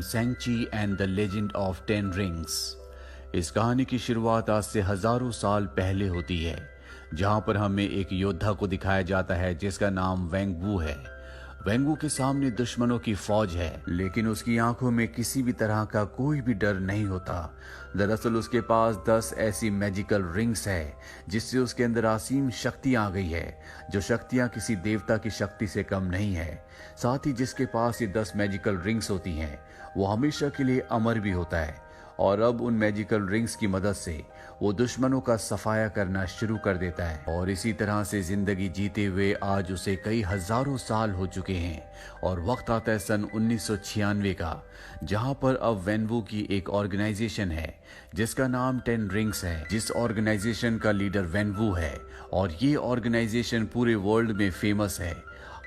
सेंची and the legend of 10 rings. इस कहानी की शुरुआत आज से हजारों साल पहले होती है, जहां पर हमें एक योद्धा को दिखाया जाता है जिसका नाम वेंग वू है। वेंग वू के सामने दुश्मनों की फौज है, लेकिन उसकी आंखों में किसी भी तरह का कोई भी डर नहीं होता। दरअसल उसके पास 10 ऐसी मैजिकल रिंग्स है जिससे उसके अंदर असीम शक्ति आ गई है, जो शक्तियां किसी देवता की शक्ति से कम नहीं है। साथ ही जिसके पास ये 10 मैजिकल रिंग्स होती हैं, वो हमेशा के लिए अमर भी होता है। और अब उन मैजिकल रिंग्स की मदद से वो दुश्मनों का सफाया करना शुरू कर देता है। और इसी तरह से जिंदगी जीते हुए आज उसे कई हजारों साल हो चुके हैं और वक्त आता है सन 1996 का, जहां पर अब वेंग वू की एक ऑर्गेनाइजेशन है जिसका नाम 10 रिंग्स है, जिस ऑर्गेनाइजेशन का लीडर वेंग वू है। और ये ऑर्गेनाइजेशन पूरे वर्ल्ड में फेमस है।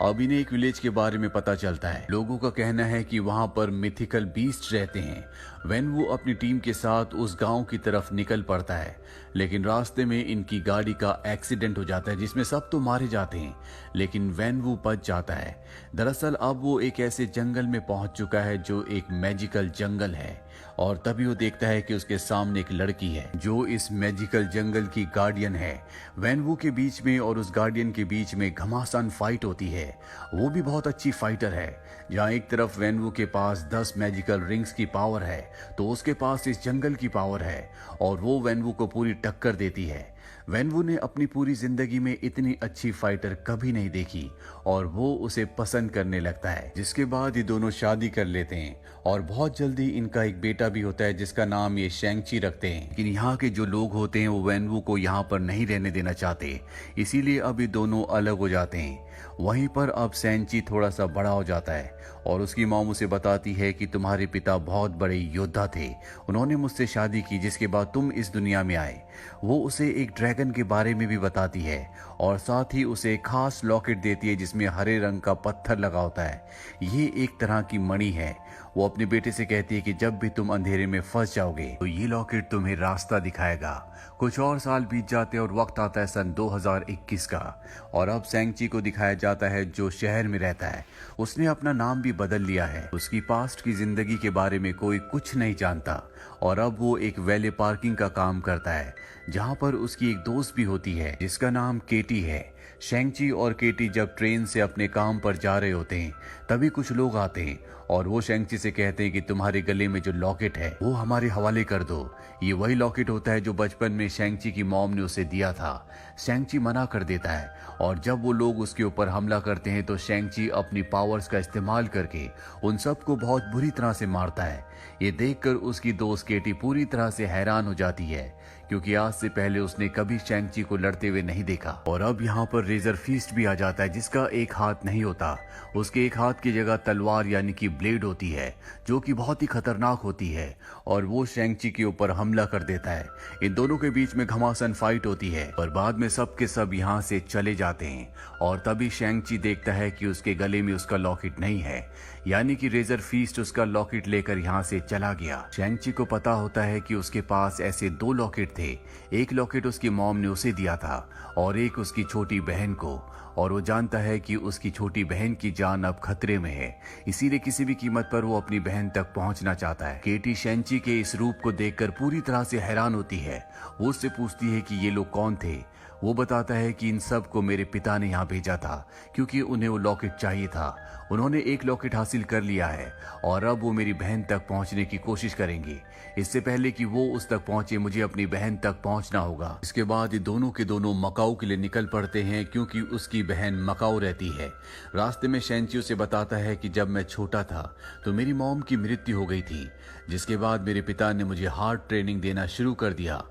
अब इन्हें एक विलेज के बारे में पता चलता है। लोगों का कहना है कि वहां पर मिथिकल बीस्ट रहते हैं। वेंग वू अपनी टीम के साथ उस गांव की तरफ निकल पड़ता है, लेकिन रास्ते में इनकी गाड़ी का एक्सीडेंट हो जाता है जिसमें सब तो मारे जाते हैं, लेकिन वेंग वू बच जाता है। दरअसल अब वो एक ऐसे जंगल में पहुंच चुका है जो एक मैजिकल जंगल है, और तभी वो देखता है कि उसके सामने एक लड़की है जो इस मैजिकल जंगल की गार्डियन है। वेंग वू के बीच में और उस गार्डियन के बीच में घमासान फाइट होती है। वो भी बहुत अच्छी फाइटर है। जहां एक तरफ वेंग वू के पास 10 मैजिकल रिंग्स की पावर है, तो उसके पास इस जंगल की पावर है, और वो वेंग वू को पूरी टक्कर देती है। वेंग वू ने अपनी पूरी जिंदगी में इतनी अच्छी फाइटर कभी नहीं देखी, और वो उसे पसंद करने लगता है। जिसके बाद ये दोनों शादी कर लेते हैं, और बहुत जल्दी इनका एक बेटा भी होता है जिसका नाम ये शेंगची रखते हैं। लेकिन यहाँ के जो लोग होते हैं वो वेंग वू को यहाँ पर नहीं रहने देना चाहते, इसीलिए अब ये दोनों अलग हो जाते हैं। वहीं पर अब सेंची थोड़ा सा बड़ा हो जाता है, और उसकी मॉम उसे बताती है कि तुम्हारे पिता बहुत बड़े योद्धा थे, उन्होंने मुझसे शादी की जिसके बाद तुम इस दुनिया में आए। वो उसे एक ड्रैगन के बारे में भी बताती है, और साथ ही उसे एक खास लॉकेट देती है जिसमें हरे रंग का पत्थर लगा होता है। ये एक तरह की मणि है। वो अपने बेटे से कहती है कि जब भी तुम अंधेरे में फंस जाओगे तो ये लॉकेट तुम्हें रास्ता दिखाएगा। कुछ और साल बीत जाते हैं और वक्त आता है सन 2021 का, और अब सेंची को दिखाया जाता है जो शहर में रहता है। उसने अपना नाम भी बदल लिया है। उसकी पास्ट की जिंदगी के बारे में कोई कुछ नहीं जानता, और अब वो एक वैले पार्किंग का काम करता है, जहां पर उसकी एक दोस्त भी होती है जिसका नाम केटी है। शेंगची और केटी जब ट्रेन से अपने काम पर जा रहे होते हैं, तभी कुछ लोग आते हैं और वो शेंगची से कहते हैं कि तुम्हारे गले में जो लॉकेट है वो हमारे हवाले कर दो। ये वही लॉकेट होता है जो बचपन में शेंगची की मॉम ने उसे दिया था। शेंगची मना कर देता है, और जब वो लोग उसके ऊपर हमला करते हैं तो शेंगची अपनी पावर्स का इस्तेमाल करके उन सबको बहुत बुरी तरह से मारता है। ये देखकर उसकी दोस्त केटी पूरी तरह से हैरान हो जाती है, क्योंकि आज से पहले उसने कभी शेंगची को लड़ते हुए नहीं देखा। और अब यहाँ पर रेजर फीस्ट भी आ जाता है जिसका एक हाथ नहीं होता, उसके एक हाथ की जगह तलवार यानी कि ब्लेड होती है, जो कि बहुत ही खतरनाक होती है, और वो शेंगची के ऊपर हमला कर देता है। इन दोनों के बीच में घमासान फाइट होती है, पर बाद में सब के सब यहाँ से चले जाते हैं। और तभी शेंगची देखता है कि उसके गले में उसका लॉकेट नहीं है, यानी कि रेजर फीस्ट उसका लॉकेट लेकर यहाँ से चला गया। शेंगची को पता होता है कि उसके पास ऐसे 2 लॉकेट थे। एक लॉकेट उसकी मॉम ने उसे दिया था, और एक उसकी छोटी बहन को, और वो जानता है कि उसकी छोटी बहन की जान अब खतरे में है, इसीलिए किसी भी कीमत पर वो अपनी बहन तक पहुंचना चाहता है। केटी शेंगची के इस रूप को देखकर पूरी तरह से हैरान होती है। वो उससे पूछती है कि ये लोग कौन थे। वो बताता है कि इन सब को मेरे पिता ने यहाँ भेजा था, क्योंकि उन्हें वो लॉकेट चाहिए था। उन्होंने एक लॉकेट हासिल कर लिया है, और अब वो मेरी बहन तक पहुंचने की कोशिश करेंगे। इससे पहले कि वो उस तक पहुंचे, मुझे अपनी बहन तक पहुंचना होगा। इसके बाद ये दोनों के दोनों मकाऊ के लिए निकल पड़ते हैं, क्योंकि उसकी बहन मकाऊ रहती है। रास्ते में शेंची उसे बताता है कि जब मैं छोटा था तो मेरी मॉम की मृत्यु हो गई थी, जिसके बाद मेरे पिता ने मुझे हार्ड ट्रेनिंग देना शुरू कर दिया।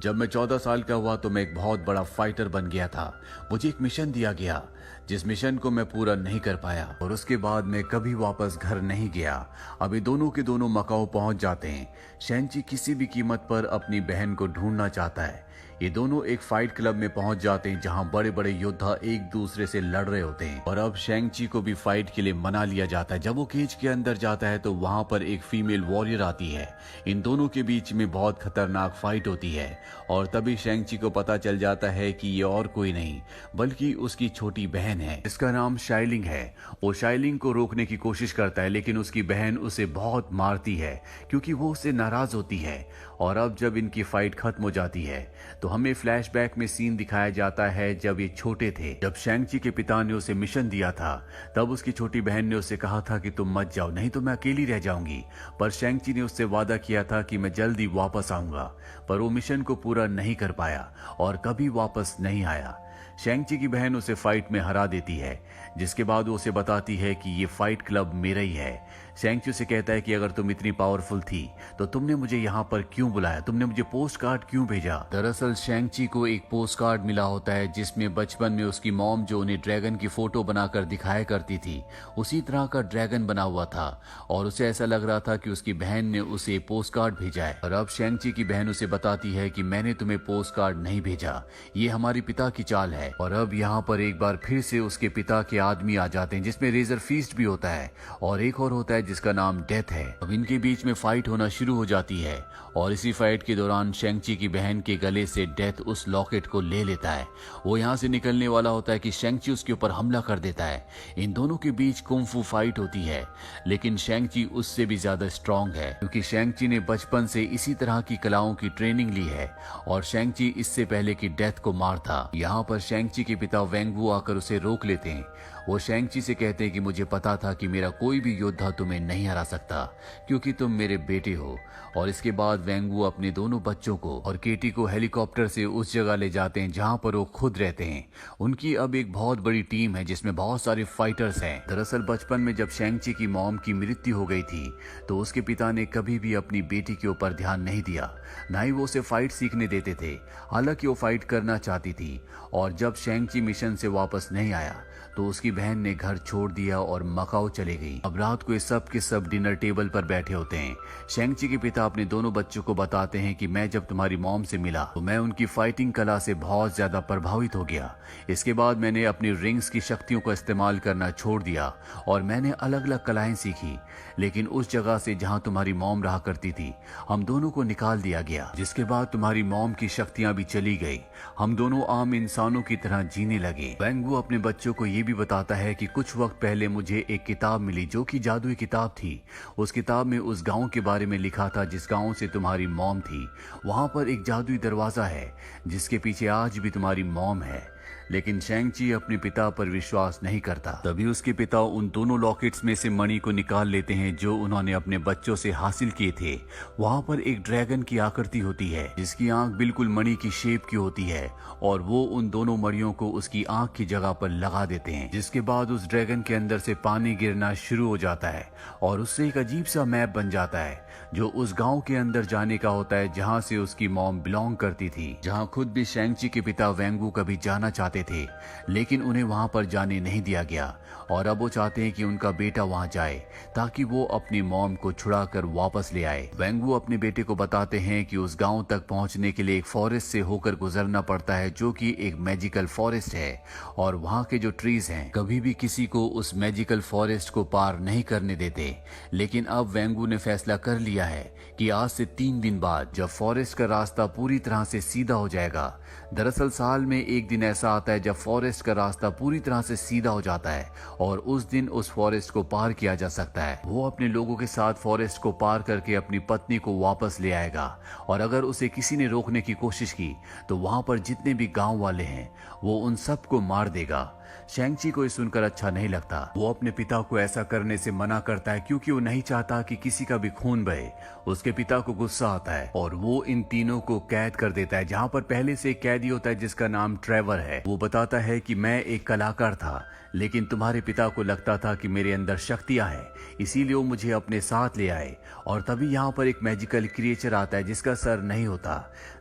जब मैं 14 साल का हुआ तो मैं एक बहुत बड़ा फाइटर बन गया था। मुझे एक मिशन दिया गया, जिस मिशन को मैं पूरा नहीं कर पाया, और उसके बाद मैं कभी वापस घर नहीं गया। अभी दोनों के दोनों मकाऊ पहुंच जाते हैं। शेंची किसी भी कीमत पर अपनी बहन को ढूंढना चाहता है। ये दोनों एक फाइट क्लब में पहुंच जाते हैं जहां बड़े बड़े योद्धा एक दूसरे से लड़ रहे होते हैं, और अब शेंगची को भी फाइट के लिए मना लिया जाता है। जब वो केज के अंदर जाता है तो वहां पर एक फीमेल वॉरियर आती है। इन दोनों के बीच में बहुत खतरनाक फाइट होती है। है और तभी शेंगची को पता चल जाता है कि ये और कोई नहीं बल्कि उसकी छोटी बहन है जिसका नाम शाइलिंग है। वो शाइलिंग को रोकने की कोशिश करता है लेकिन उसकी बहन उसे बहुत मारती है क्योंकि वो उससे नाराज होती है। और अब जब इनकी फाइट खत्म हो जाती है तो हमें फ्लैशबैक में सीन दिखाया जाता है जब ये छोटे थे। जब शेंगची के पिता ने उसे मिशन दिया था तब उसकी छोटी बहन ने उसे कहा था कि तुम मत जाओ, नहीं तो मैं अकेली रह जाऊंगी। पर शेंगची ने उससे वादा किया था कि मैं जल्दी वापस आऊंगा, पर वो मिशन को पूरा नहीं कर पाया और कभी वापस नहीं आया। शेंगची की बहन उसे फाइट में हरा देती है जिसके बाद वो उसे बताती है कि ये फाइट क्लब मेरा ही है। शेंगची उसे कहता है कि अगर तुम इतनी पावरफुल थी तो तुमने मुझे यहाँ पर क्यों बुलाया, तुमने मुझे पोस्ट कार्ड क्यों भेजा। दरअसल शेंगची को एक पोस्ट कार्ड मिला होता है जिसमें बचपन में उसकी मॉम जो उन्हें ड्रैगन की फोटो बनाकर दिखाया करती थी उसी तरह का ड्रैगन बना हुआ था और उसे ऐसा लग रहा था कि उसकी बहन ने उसे पोस्ट कार्ड भेजा है। और अब शेंगची की बहन उसे बताती है कि मैंने तुम्हें पोस्ट कार्ड नहीं भेजा, ये हमारे पिता की चाल है। और अब यहाँ पर एक बार फिर से उसके पिता के आदमी आ जाते हैं जिसमें रेजर फीस्ट भी होता है और एक और होता है जिसका नाम डेथ है। अब इनके बीच में फाइट होना शुरू हो जाती है और इसी फाइट के दौरान शेंगची की बहन के गले से डेथ उस लॉकेट को ले लेता है। वो यहाँ से निकलने वाला होता है कि शेंगची उसके ऊपर हमला कर देता है। इन दोनों के बीच कुंफू फाइट होती है लेकिन शेंगची उससे भी ज्यादा स्ट्रांग है क्योंकि शेंगची ने बचपन से इसी तरह की कलाओं की ट्रेनिंग ली है और शेंगची इससे पहले की डेथ को मारता। यहाँ पर शेंगची के पिता वेंगवू आकर उसे रोक लेते हैं। वो शेंगची से कहते हैं कि मुझे पता था कि मेरा कोई भी योद्धा तुम्हें नहीं हरा सकता क्योंकि तुम मेरे बेटे हो। और इसके बाद वेंगवू अपने दोनों बच्चों को और केटी को हेलीकॉप्टर से उस जगह ले जाते हैं जहां पर वो खुद रहते हैं। उनकी अब एक बहुत बड़ी टीम है जिसमें बहुत सारे फाइटर्स हैं। दरअसल बचपन में जब शेंगची की मॉम की मृत्यु हो गई थी तो उसके पिता ने कभी भी अपनी बेटी के ऊपर ध्यान नहीं दिया, ना ही वो उसे फाइट सीखने देते थे। हालांकि वो फाइट करना चाहती थी और जब शेंगची मिशन से वापस नहीं आया तो उसकी बहन ने घर छोड़ दिया और मकाओ चले गई। अब रात को ये सब के सब डिनर टेबल पर बैठे होते हैं। शेंगची के पिता अपने दोनों बच्चों को बताते हैं कि मैं जब तुम्हारी मॉम से मिला तो मैं उनकी फाइटिंग कला से बहुत ज्यादा प्रभावित हो गया। इसके बाद मैंने अपनी रिंग्स की शक्तियों का इस्तेमाल करना छोड़ दिया और मैंने अलग अलग कलाएं सीखी। लेकिन उस जगह से जहां तुम्हारी मॉम रहा करती थी हम दोनों को निकाल दिया गया, जिसके बाद तुम्हारी मॉम की शक्तियां भी चली गई। हम दोनों आम इंसानों की तरह जीने लगे। वेंगवू अपने बच्चों को ये भी बताता है कि कुछ वक्त पहले मुझे एक किताब मिली जो कि जादुई किताब थी। उस किताब में उस गांव के बारे में लिखा था जिस गांव से तुम्हारी मॉम थी। वहां पर एक जादुई दरवाजा है जिसके पीछे आज भी तुम्हारी मॉम है। लेकिन शेंगची अपने पिता पर विश्वास नहीं करता। तभी उसके पिता उन दोनों लॉकेट्स में से मणि को निकाल लेते हैं जो उन्होंने अपने बच्चों से हासिल किए थे। वहां पर एक ड्रैगन की आकृति होती है जिसकी आंख बिल्कुल मणि की शेप की होती है और वो उन दोनों मणियों को उसकी आंख की जगह पर लगा देते हैं, जिसके बाद उस ड्रैगन के अंदर से पानी गिरना शुरू हो जाता है और उससे एक अजीब सा मैप बन जाता है जो उस गांव के अंदर जाने का होता है जहां से उसकी मॉम बिलोंग करती थी, जहां खुद भी शेंगची के पिता वेंगवू कभी जाना चाहते थे लेकिन उन्हें वहां पर जाने नहीं दिया गया। और अब वो चाहते हैं कि उनका बेटा वहां जाए ताकि वो अपनी मॉम को छुड़ाकर वापस ले आए। वेंगवू अपने बेटे को बताते हैं कि उस गांव तक पहुंचने के लिए एक फॉरेस्ट से होकर गुजरना पड़ता है जो कि एक मैजिकल फॉरेस्ट है और वहां के जो ट्रीज हैं कभी भी किसी को उस मैजिकल फॉरेस्ट को पार नहीं करने देते। लेकिन अब वेंगवू ने फैसला कर लिया है कि आज से 3 दिन बाद जब फॉरेस्ट का रास्ता पूरी तरह से सीधा हो जाएगा। दरअसल साल में एक दिन ऐसा आता है जब फॉरेस्ट का रास्ता पूरी तरह से सीधा हो जाता है और उस दिन उस फॉरेस्ट को पार किया जा सकता है। वो अपने लोगों के साथ फॉरेस्ट को पार करके अपनी पत्नी को वापस ले आएगा और अगर उसे किसी ने रोकने की कोशिश की तो वहां पर जितने भी गांव वाले हैं वो उन सबको मार देगा। शेंगची को ये सुनकर अच्छा नहीं लगता। वो अपने पिता को ऐसा करने से मना करता है क्योंकि वो नहीं चाहता कि किसी का भी खून बहे। उसके पिता को गुस्सा आता है और वो इन तीनों को कैद कर देता है, जहां पर पहले से एक कैदी होता है जिसका नाम ट्रेवर है। वो बताता है कि मैं एक कलाकार था लेकिन तुम्हारे पिता को लगता था कि मेरे अंदर शक्तियां हैं, इसीलिए वो मुझे अपने साथ ले आए। और तभी यहाँ पर एक मैजिकल क्रिएचर आता है जिसका सर नहीं होता।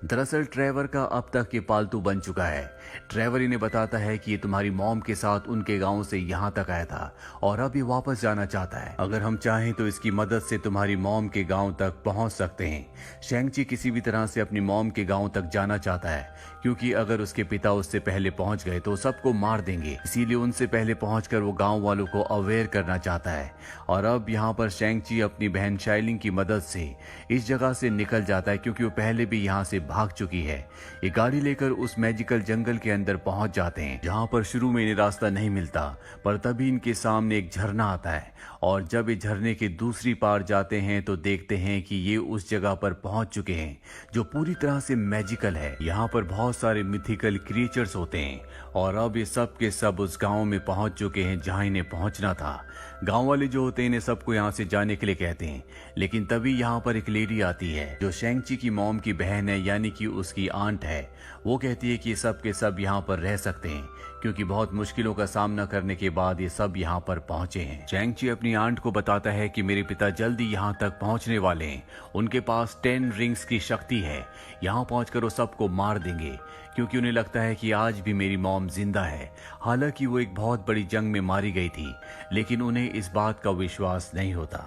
दरअसल ट्रेवर का अब तक ये पालतू बन चुका है। ट्रेवर इन्हें बताता है कि ये तुम्हारी मॉम मॉम के साथ उनके गांव से यहाँ तक आया था और अब ये वापस जाना चाहता है। अगर हम चाहें तो इसकी मदद से तुम्हारी मॉम के गांव तक पहुंच सकते हैं। शेंगची किसी भी तरह से अपनी मॉम के गांव तक जाना चाहता है, क्योंकि अगर उसके पिता उससे पहले पहुंच गए तो सबको मार देंगे। इसीलिए उनसे पहले पहुंचकर वो गांव वालों को अवेयर करना चाहता है। और अब यहाँ पर शेंगची अपनी बहन शाइलिंग की मदद से इस जगह से निकल जाता है, क्योंकि वो पहले भी यहाँ से भाग चुकी है। ये गाड़ी लेकर उस मैजिकल जंगल के अंदर पहुंच जाते हैं, जहाँ पर शुरू में इन्हें रास्ता नहीं मिलता, पर तभी इनके सामने एक झरना आता है। और जब ये झरने के दूसरी पार जाते हैं तो देखते हैं कि ये उस जगह पर पहुंच चुके हैं जो पूरी तरह से मैजिकल है। यहाँ पर बहुत सारे मिथिकल क्रिएचर्स होते हैं और अब ये सब के सब उस गांव में पहुंच चुके हैं जहां इन्हें पहुंचना था। गांव वाले जो होते हैं इन्हें सबको यहाँ से जाने के लिए कहते हैं, लेकिन तभी यहाँ पर एक लेडी आती है जो शेंगची की मॉम की बहन है, यानी कि उसकी आंट है। वो कहती है कि सब के सब यहाँ पर रह सकते हैं, क्योंकि बहुत मुश्किलों का सामना करने के बाद ये सब यहाँ पर पहुंचे हैं। शेंगची अपनी आंट को बताता है कि मेरे पिता जल्दी यहाँ तक पहुंचने वाले हैं। उनके पास 10 रिंग्स की शक्ति है। यहाँ पहुंचकर वो सबको मार देंगे, क्योंकि उन्हें लगता है कि आज भी मेरी मॉम जिंदा है। हालांकि वो एक बहुत बड़ी जंग में मारी गई थी, लेकिन उन्हें इस बात का विश्वास नहीं होता।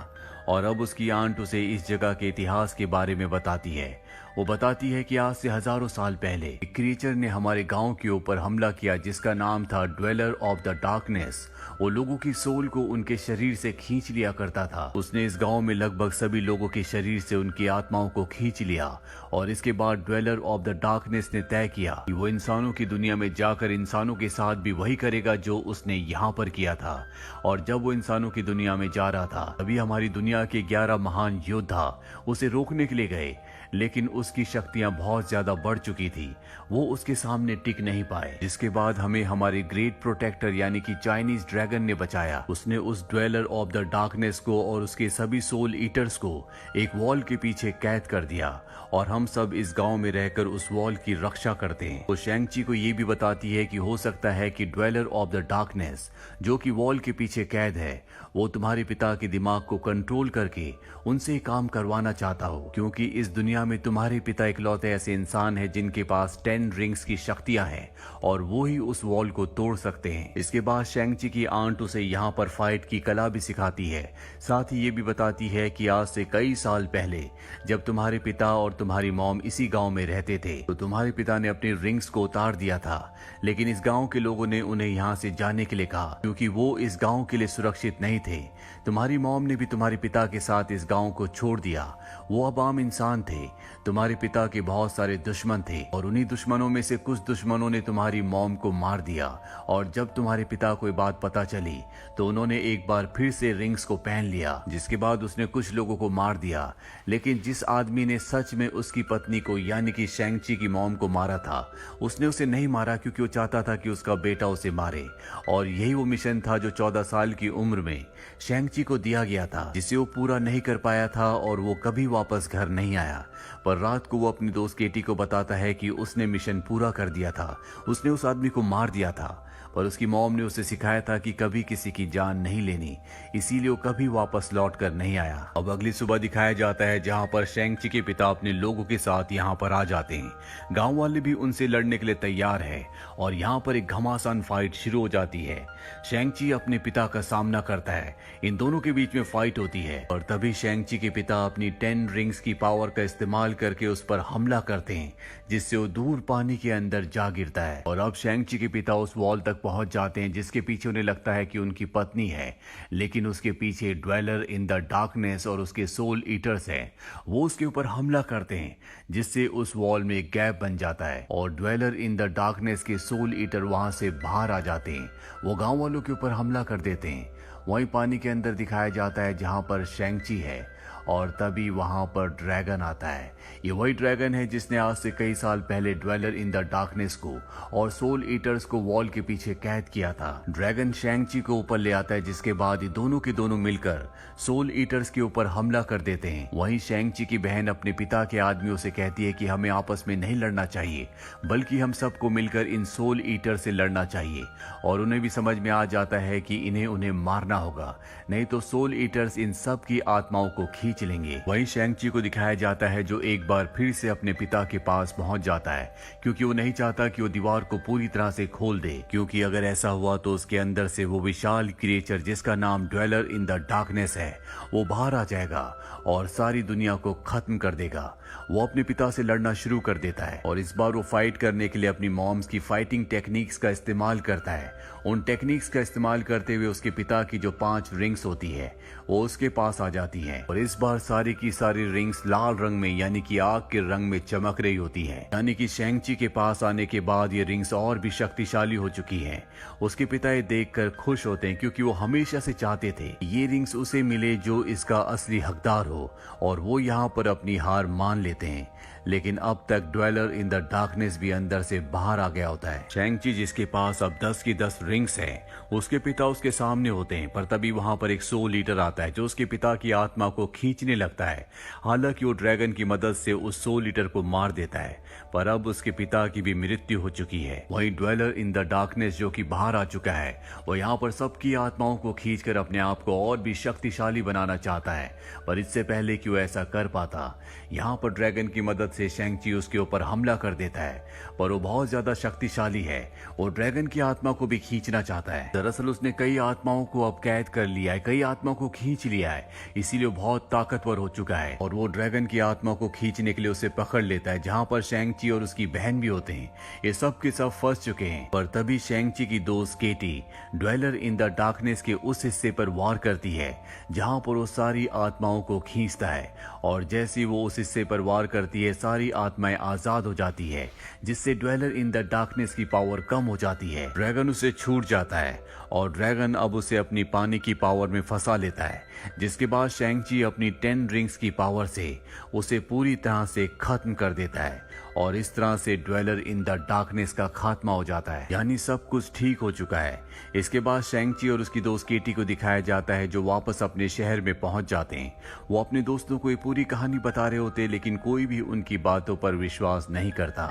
और अब उसकी आंट उसे इस जगह के इतिहास के बारे में बताती है। वो बताती है कि आज से हजारों साल पहले एक क्रिएचर ने हमारे गांव के ऊपर हमला किया, जिसका नाम था ड्वेलर ऑफ द डार्कनेस। वो लोगों की सोल को उनके शरीर से खींच लिया करता था। उसने इस गांव में लगभग सभी लोगों के शरीर से उनकी आत्माओं को खींच लिया, और इसके बाद ड्वेलर ऑफ द डार्कनेस ने तय किया कि वो इंसानों की दुनिया में जाकर इंसानों के साथ भी वही करेगा जो उसने यहाँ पर किया था। और जब वो इंसानों की दुनिया में जा रहा था, तभी हमारी दुनिया के 11 महान योद्धा उसे रोकने के लिए गए, लेकिन उसकी शक्तियां बहुत ज्यादा बढ़ चुकी थी। वो उसके सामने टिक नहीं पाए, जिसके बाद हमें हमारे ग्रेट प्रोटेक्टर यानी कि चाइनीज ड्रैगन ने बचाया। उसने उस ड्वेलर ऑफ द डार्कनेस को और उसके सभी सोल ईटर्स को एक वॉल के पीछे कैद कर दिया, और हम सब इस गांव में रहकर उस वॉल की रक्षा करते हैं। वो शेंगची को ये भी बताती है कि हो सकता है कि ड्वेलर ऑफ द डार्कनेस, जो कि वॉल के पीछे कैद है, वो तुम्हारे पिता के दिमाग को कंट्रोल करके उनसे काम करवाना चाहता हो, क्योंकि इस दुनिया में तुम्हारे पिता इकलौते ऐसे इंसान हैं जिनके पास 10 रिंग्स की शक्तियां हैं, और वो ही उस वॉल को तोड़ सकते हैं। इसके बाद शेंगची की आंट उसे यहाँ पर फाइट की कला भी सिखाती है। साथ ही ये भी बताती है कि आज से कई साल पहले जब तुम्हारे पिता और तुम्हारी मॉम इसी गांव में रहते थे, तो तुम्हारे पिता ने अपने रिंग्स को उतार दिया था, लेकिन इस गांव के लोगों ने उन्हें यहाँ से जाने के लिए कहा, क्योंकि वो इस गांव के लिए सुरक्षित नहीं थे। तुम्हारी मॉम ने भी तुम्हारे पिता के साथ इस गांव को छोड़ दिया। वो अब आम इंसान थे। तुम्हारे पिता के बहुत सारे दुश्मन थे, और उन्हीं दुश्मनों में से कुछ दुश्मनों ने तुम्हारी मॉम को मार दिया। और जब तुम्हारे पिता को ये बात पता चली, तो उन्होंने एक बार फिर से रिंग्स को पहन लिया, जिसके बाद उसने कुछ लोगों को मार दिया। लेकिन जिस आदमी ने सच में उसकी पत्नी को यानी कि शेंगची की मॉम को मारा था, उसने उसे नहीं मारा, क्योंकि वो चाहता था कि उसका बेटा उसे मारे। और यही वो मिशन था जो 14 साल की उम्र में शेंगची को दिया गया था, जिसे वो पूरा नहीं कर पाया था, और वो कभी वापस घर नहीं आया। पर रात को वो अपनी दोस्त केटी को बताता है कि उसने मिशन पूरा कर दिया था। उसने उस आदमी को मार दिया था, पर उसकी मॉम ने उसे सिखाया था कि कभी किसी की जान नहीं लेनी, इसीलिए वो कभी वापस लौट कर नहीं आया। अब अगली सुबह दिखाया जाता है, जहां पर शेंगची के पिता अपने लोगों के साथ यहां पर आ जाते हैं। गांव वाले भी उनसे लड़ने के लिए तैयार है, और यहां पर एक घमासान फाइट शुरू हो जाती है। शेंगची अपने पिता का सामना करता है, इन दोनों के बीच में फाइट होती है, और तभी शेंगची के पिता अपनी 10 रिंग्स की पावर का इस्तेमाल करके उस पर हमला करते हैं, जिससे वो दूर पानी के अंदर जा गिरता है। और अब शेंगची के पिता उस वॉल तक पहुंच जाते हैं, जिसके पीछे उन्हें लगता है कि उनकी पत्नी है, लेकिन उसके पीछे ड्वेलर इन द डार्कनेस और उसके सोल ईटर्स हैं। वो उसके ऊपर हमला करते हैं, जिससे उस वॉल में एक गैप बन जाता है, और ड्वेलर इन द डार्कनेस के सोल ईटर वहां से बाहर आ जाते हैं। वो गांव वालों के ऊपर हमला कर देते हैं। वहीं पानी के अंदर दिखाया जाता है जहां पर शेंगची है, और तभी वहां पर ड्रैगन आता है। ये वही ड्रैगन है जिसने आज से कई साल पहले ड्वेलर इन द डार्कनेस को और सोल ईटर्स को वॉल के पीछे कैद किया था। ड्रैगन शेंगची को ऊपर ले आता है, जिसके बाद ये दोनों के दोनों मिलकर सोल ईटर्स के ऊपर हमला कर देते हैं। वहीं शेंगची की बहन अपने पिता के आदमियों से कहती है कि हमें आपस में नहीं लड़ना चाहिए, बल्कि हम सबको मिलकर इन सोल ईटर से लड़ना चाहिए। और उन्हें भी समझ में आ जाता है कि उन्हें मारना होगा, नहीं तो सोल ईटर्स इन सब की आत्माओं को खींच खींच लेंगे। वहीं शेंग-ची को दिखाया जाता है जो एक बार फिर से अपने पिता के पास पहुंच जाता है, क्योंकि वो नहीं चाहता कि वो दीवार को पूरी तरह से खोल दे, क्योंकि अगर ऐसा हुआ तो उसके अंदर से वो विशाल क्रिएचर जिसका नाम ड्वेलर इन द डार्कनेस है वो बाहर आ जाएगा और सारी दुनिया को खत्म कर देगा। वो अपने पिता से लड़ना शुरू कर देता है और इस बार वो फाइट करने के लिए अपनी मॉम्स की फाइटिंग टेक्निक्स का इस्तेमाल करता है। उन टेक्निक्स का इस्तेमाल करते हुए उसके पिता की जो 5 रिंग्स होती है वो उसके पास आ जाती है और इस बार सारी की सारी रिंग्स लाल रंग में यानी कि आग के रंग में चमक रही होती है। यानी कि शेंग-ची के पास आने के बाद ये रिंग्स और भी शक्तिशाली हो चुकी हैं। उसके पिता ये देखकर खुश होते हैं क्योंकि वो हमेशा से चाहते थे ये रिंग्स उसे मिले जो इसका असली हकदार हो और वो यहाँ पर अपनी हार मान लेते हैं। लेकिन अब तक ड्वेलर इन द डार्कनेस भी अंदर से बाहर आ गया होता है। शेंग-ची जिसके पास अब 10 की 10 रिंग्स है, उसके पिता उसके सामने होते हैं, पर तभी वहां पर एक सोल ईटर आता है जो उसके पिता की आत्मा को खींचने लगता है। हालांकि वो ड्रैगन की मदद से उस सोल ईटर को मार देता है, पर अब उसके पिता की भी मृत्यु हो चुकी है। वहीं ड्वेलर इन द डार्कनेस जो कि बाहर आ चुका है वो यहाँ पर सबकी आत्माओं को खींचकर अपने आप को और भी शक्तिशाली बनाना चाहता है, पर इससे पहले कि वो ऐसा कर पाता, यहाँ पर ड्रैगन की मदद से शेंग-ची उसके ऊपर हमला कर देता है। पर वो बहुत ज्यादा शक्तिशाली है, वो ड्रैगन की आत्मा को भी खींचना चाहता है। दरअसल उसने कई आत्माओं को अब कैद कर लिया है, कई आत्मा को खींच लिया है, इसीलिए वो बहुत ताकतवर हो चुका है और वो ड्रैगन की आत्मा को खींचने के लिए उसे पकड़ लेता है, जहाँ पर शेंग-ची और उसकी बहन भी होते हैं। ये सब के सब फंस चुके हैं, पर तभी शेंग-ची की दोस्त केटी ड्वेलर इन द डार्कनेस के उस हिस्से पर वार करती है जहाँ पर वो सारी आत्माओं को खींचता है और जैसे वो उस हिस्से पर वार करती है सारी आत्माएं आजाद हो जाती है, जिससे ड्वेलर इन द डार्कनेस की पावर कम हो जाती है। ड्रैगन उसे छूट जाता है और ड्रैगन अब उसे अपनी पानी की पावर में फंसा लेता है, जिसके बाद शेंग-ची अपनी 10 रिंग्स की पावर से उसे पूरी तरह से खत्म कर देता है और इस तरह से ड्वेलर इन द डार्कनेस का खात्मा हो जाता है। यानी सब कुछ ठीक हो चुका है। इसके बाद शेंग-ची और उसकी दोस्त केटी को दिखाया जाता है जो वापस अपने शहर में पहुंच जाते हैं। वो अपने दोस्तों को ये पूरी कहानी बता रहे होते, लेकिन कोई भी उनकी बातों पर विश्वास नहीं करता।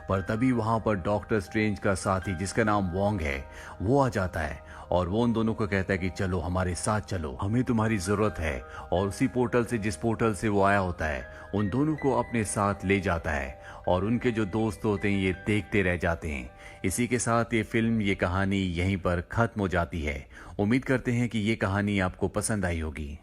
पर तभी वहां पर डॉक्टर स्ट्रेंज का साथी जिसका नाम वोंग है वो आ जाता है और वो उन दोनों को कहता है कि चलो हमारे साथ चलो, हमें तुम्हारी जरूरत है। और उसी पोर्टल से जिस पोर्टल से वो आया होता है उन दोनों को अपने साथ ले जाता है और उनके जो दोस्त होते हैं ये देखते रह जाते हैं। इसी के साथ ये फिल्म, ये कहानी यहीं पर खत्म हो जाती है। उम्मीद करते हैं कि ये कहानी आपको पसंद आई होगी।